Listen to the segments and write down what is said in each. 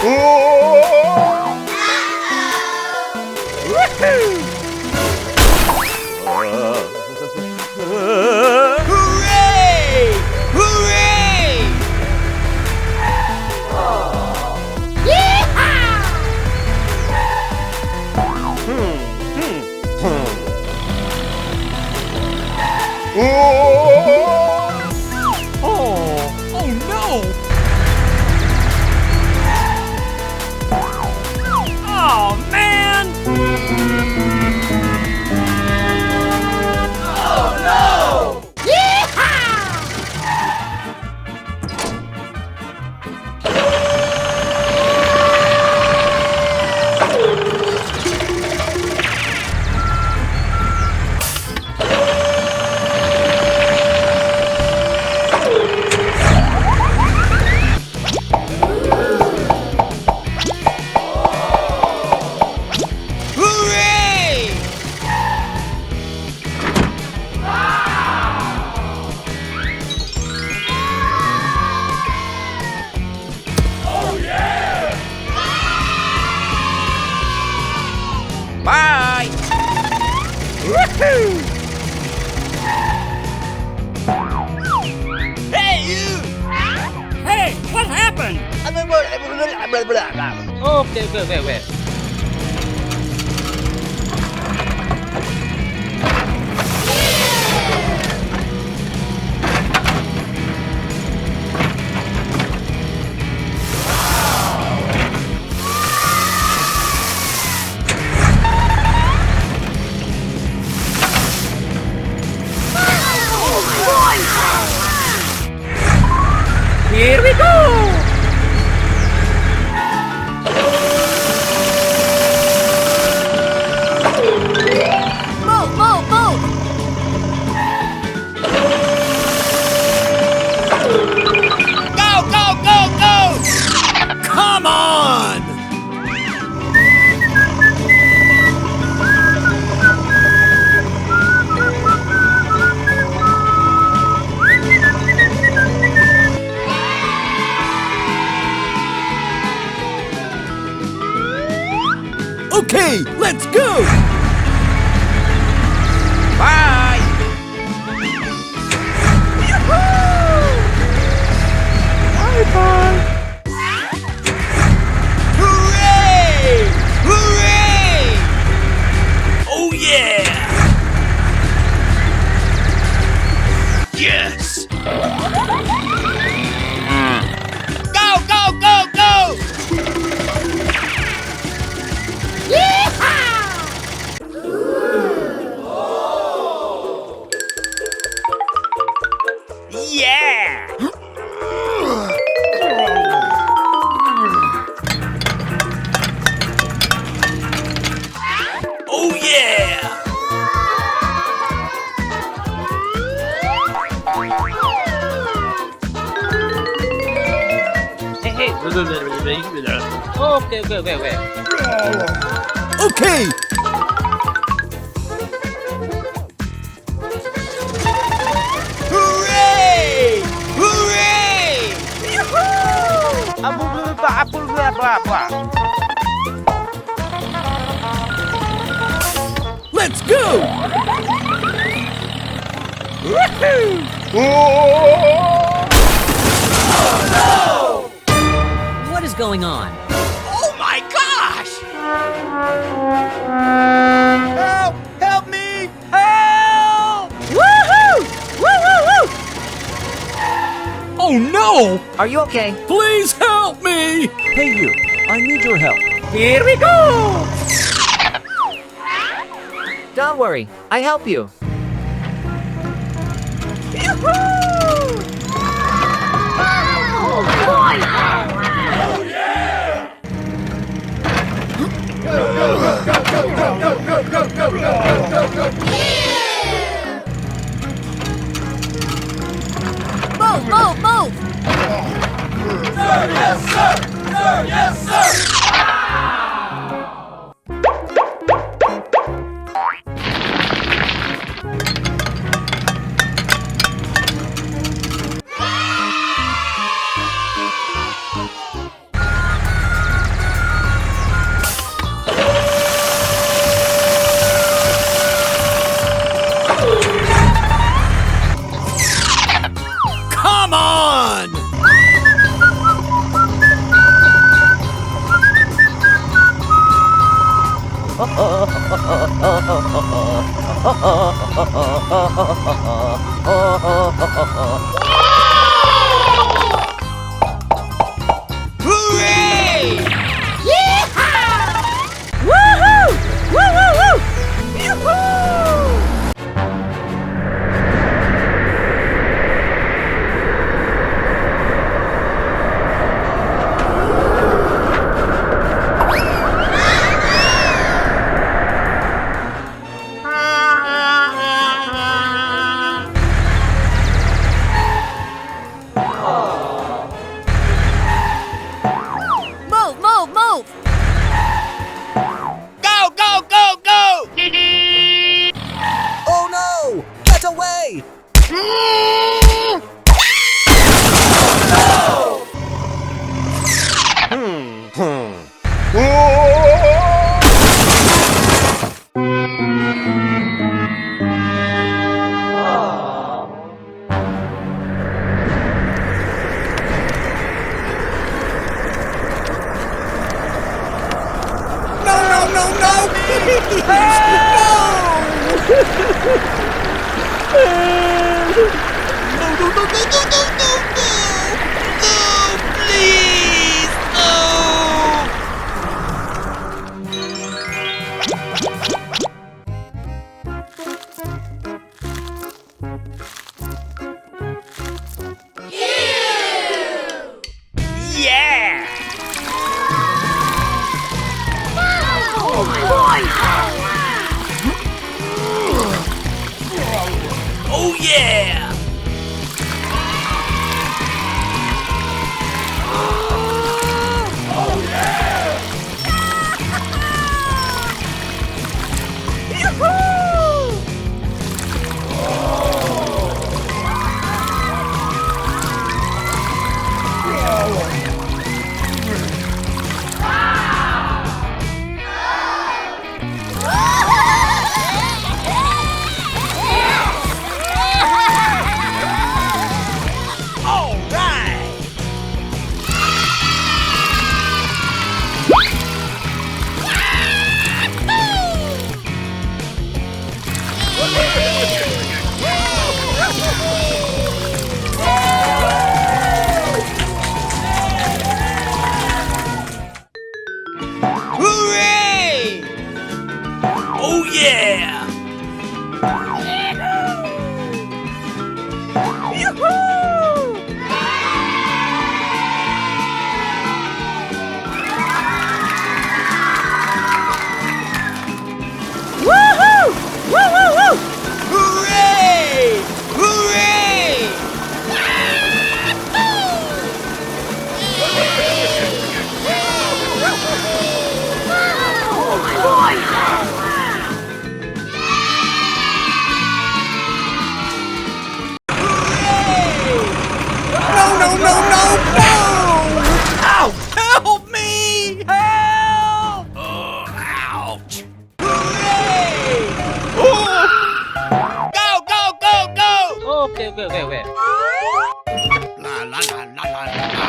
Hooray! Hooray! Oh no! Oh man! Oh no! Hooray! Oh yeah! Bye! Woohoo! Hey you! Hey, what happened? Okay, wait. Here we go! Move! Go! Come on! Okay, let's go! Bye! Bye-bye! Hooray! Hooray! Oh yeah! Yes! Go! Yeah! Oh yeah! Hey. Okay, wait. Okay! Hooray! Hooray! Let's go! What is going on? Oh my gosh! Help! Help me! Help! Woohoo! Woo! Oh no! Are you okay? Please help me! Hey you, I need your help. Here we go! Don't worry, I help you. Move! Sir, yes, sir! Sir, yes, sir! Hooray! Woohoo! Woo woo woo! Yoo-hoo! Move, move, move! Go, go, go, go! Oh no! Get away! No, no, no, no! No, please! No! Yeah! Oh yeah! All right! Hooray! Oh yeah! Woohoo! Woo woo woo! Hooray! Hooray! No, no, no, no, no! Ow! Help me! Help! Oh, ouch! Hooray! Oh! Go, go, go, go! Okay, okay, okay, okay. La la la la la la la.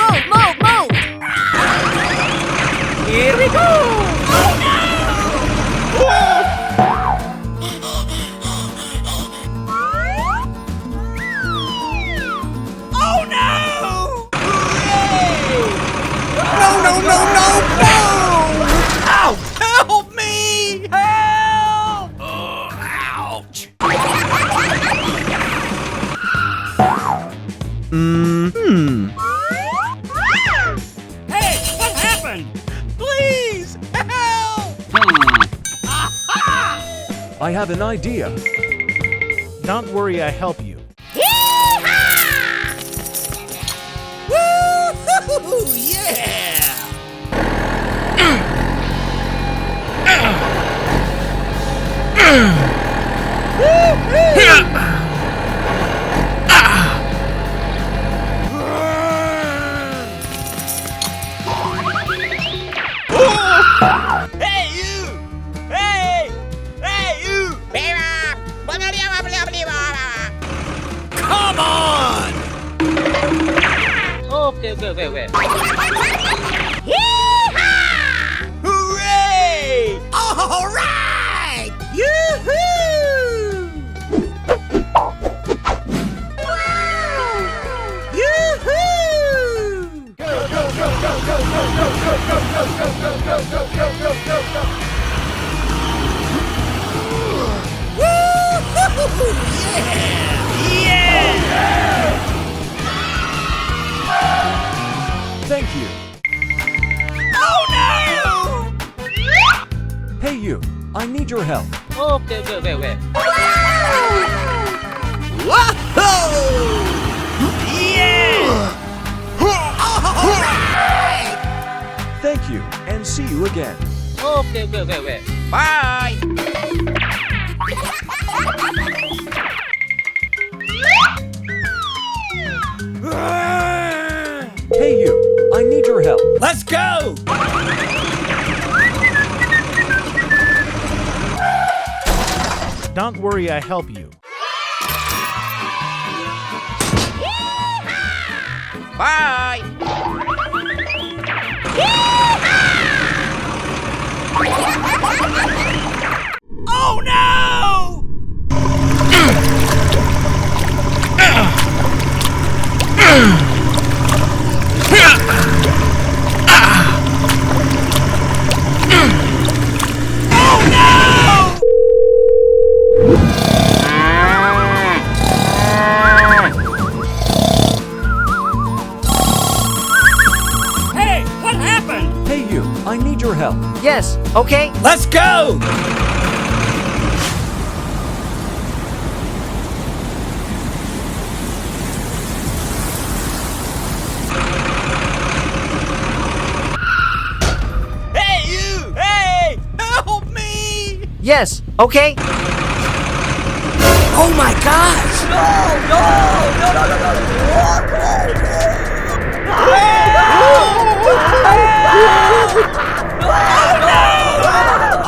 Move, move, move! Here we go! Oh no! Hooray! No, no, no, no, no! Ow! Help me! Help! Oh, ouch! Hey, what happened? Please, help! I have an idea. Don't worry, I help you. Woo! Yeah! Hey you! Hey! Hey you! wait. Hooray! All right! Yoo-hoo! Yoo-hoo! Woo-hoo! Yeah! Thank you. Oh no! Hey you, I need your help. Okay. Whoa! Yeah! All right! Thank you, and see you again. Okay. Bye! Hey you, I need your help. Let's go! Don't worry, I help you. Bye! Oh no! Hey, what happened? Hey you, I need your help. Yes, okay. Let's go! Hey you! Hey! Help me! Yes, okay. Oh my gosh!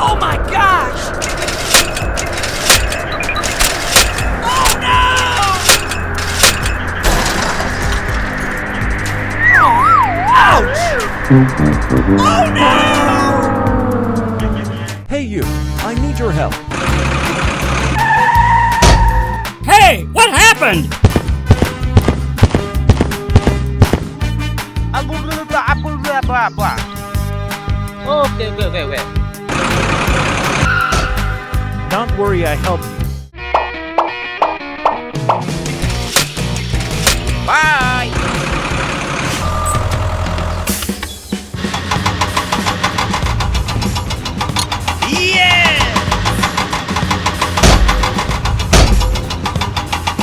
Oh my gosh! Oh no! Ouch! Oh no! Hey you, I need your help. Hey, what happened? Okay. Don't worry, I help you. Bye! Yeah!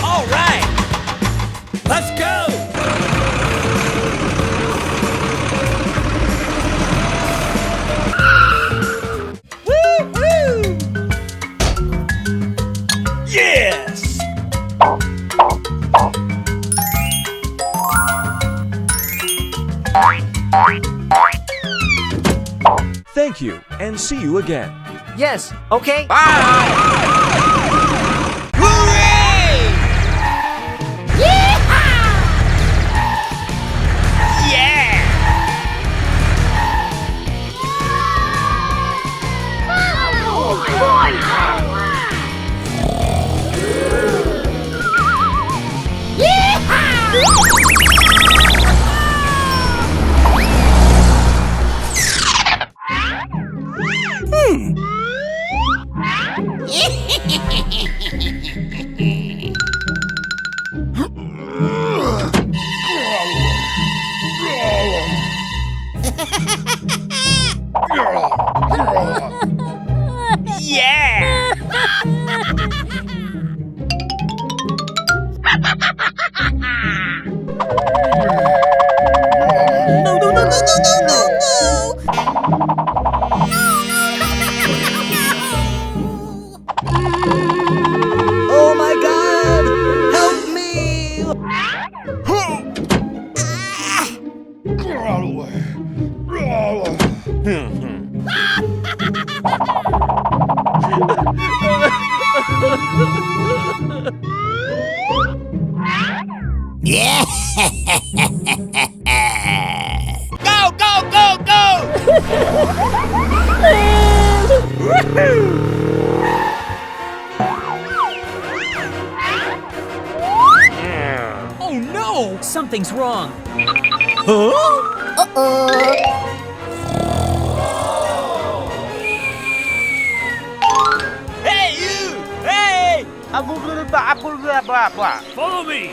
All right! Let's go! Woo-hoo! Yes! Thank you, and see you again. Yes, okay. Bye! Hooray! Yeah! Yeah! Oh my god! Help me! Yeah! Oh no! Something's wrong. Hey, you! Hey! Follow me.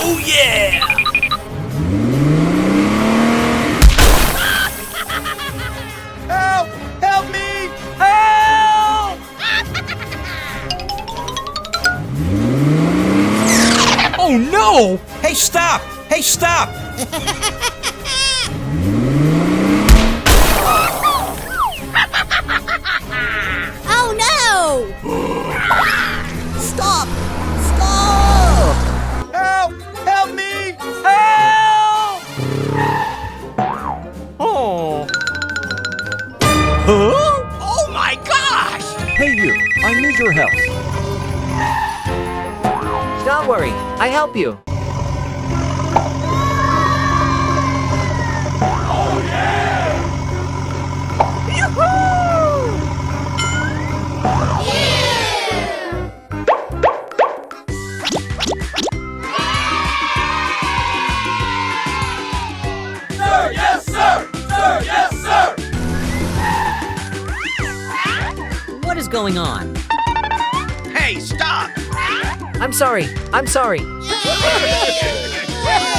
Oh yeah! Help! Help me! Help! Oh no! Hey, stop! Hey, stop! Oh no! Stop! Stop! Help! Help me! Help! Oh. Oh my gosh! Hey you, I need your help. Don't worry, I help you. Sir, yes, sir! Sir, yes, sir! What is going on? Hey, stop! I'm sorry. I'm sorry. Yeah!